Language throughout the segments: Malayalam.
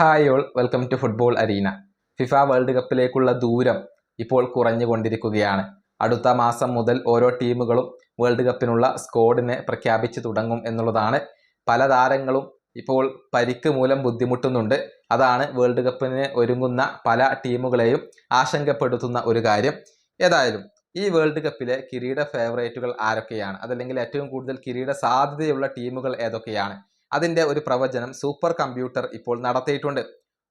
Hi all welcome to football arena. FIFA world കപ്പിലേക്കുള്ള ദൂരം ഇപ്പോൾ കുറഞ്ഞുകൊണ്ടിരിക്കുകയാണ്. അടുത്ത മാസം മുതൽ ഓരോ ടീമുകളും വേൾഡ് കപ്പിനുള്ള സ്ക്വാഡിനെ പ്രഖ്യാപിച്ചു തുടങ്ങും എന്നുള്ളതാണ്. പല താരങ്ങളും ഇപ്പോൾ പരിക്ക് മൂലം ബുദ്ധിമുട്ടുന്നുണ്ട്. അതാണ് വേൾഡ് കപ്പിന് ഒരുങ്ങുന്ന പല ടീമുകളെയും ആശങ്കപ്പെടുത്തുന്ന ഒരു കാര്യം. ഏതായാലും ഈ വേൾഡ് കപ്പിലെ കിരീട ഫേവറേറ്റുകൾ ആരൊക്കെയാണ്, അതല്ലെങ്കിൽ ഏറ്റവും കൂടുതൽ കിരീട സാധ്യതയുള്ള ടീമുകൾ ഏതൊക്കെയാണ്, അതിൻ്റെ ഒരു പ്രവചനം സൂപ്പർ കമ്പ്യൂട്ടർ ഇപ്പോൾ നടത്തിയിട്ടുണ്ട്.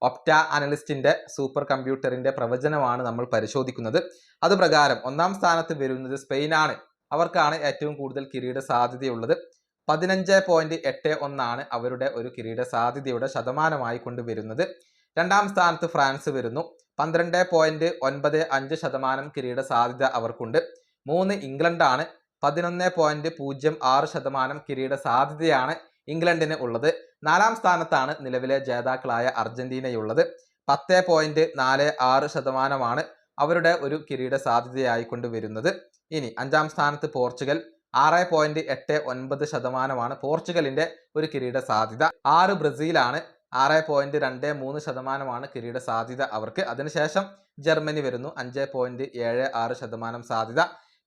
ഒപ്റ്റ അനലിസ്റ്റിന്റെ സൂപ്പർ കമ്പ്യൂട്ടറിന്റെ പ്രവചനമാണ് നമ്മൾ പരിശോധിക്കുന്നത്. അതുപ്രകാരം ഒന്നാം സ്ഥാനത്ത് വരുന്നത് സ്പെയിനാണ്. അവർക്കാണ് ഏറ്റവും കൂടുതൽ കിരീട സാധ്യതയുള്ളത്. 15.81 അവരുടെ ഒരു കിരീട സാധ്യതയുടെ ശതമാനമായി കൊണ്ടുവരുന്നത്. രണ്ടാം സ്ഥാനത്ത് ഫ്രാൻസ് വരുന്നു. 12.95% കിരീട സാധ്യത അവർക്കുണ്ട്. 3 ഇംഗ്ലണ്ടാണ്. 11.06% കിരീട സാധ്യതയാണ് ഇംഗ്ലണ്ടിന് ഉള്ളത്. നാലാം സ്ഥാനത്താണ് നിലവിലെ ജേതാക്കളായ അർജന്റീനയുള്ളത്. 10.46% അവരുടെ ഒരു കിരീട സാധ്യതയായിക്കൊണ്ട് വരുന്നത്. ഇനി അഞ്ചാം സ്ഥാനത്ത് പോർച്ചുഗൽ. 6.89% പോർച്ചുഗലിന്റെ ഒരു കിരീട സാധ്യത. 6 ബ്രസീലാണ്. 6.23% കിരീട സാധ്യത അവർക്ക്. അതിനുശേഷം ജർമ്മനി വരുന്നു, 5.76% സാധ്യത.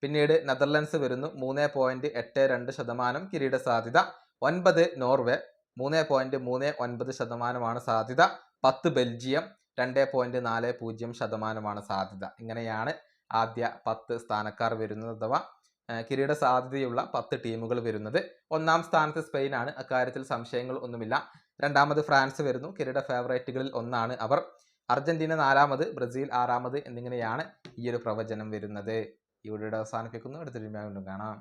പിന്നീട് നെതർലൻഡ്സ് വരുന്നു, 3.82% കിരീട സാധ്യത. 9 നോർവേ, 3.39% സാധ്യത. 10 ബെൽജിയം, 2.40% സാധ്യത. ഇങ്ങനെയാണ് ആദ്യ 10 സ്ഥാനക്കാർ വരുന്നത്, അഥവാ കിരീട സാധ്യതയുള്ള 10 ടീമുകൾ വരുന്നത്. ഒന്നാം സ്ഥാനത്ത് സ്പെയിനാണ്, അക്കാര്യത്തിൽ സംശയങ്ങൾ ഒന്നുമില്ല. രണ്ടാമത് ഫ്രാൻസ് വരുന്നു, കിരീട ഫേവറേറ്റുകളിൽ ഒന്നാണ് അവർ. അർജന്റീന 4ാമത്, ബ്രസീൽ 6ാമത് എന്നിങ്ങനെയാണ് ഈ ഒരു പ്രവചനം വരുന്നത്. ഈ വീഡിയോ അവസാനിപ്പിക്കുന്നു. അടുത്ത വീഡിയോയിൽ വീണ്ടും കാണാം.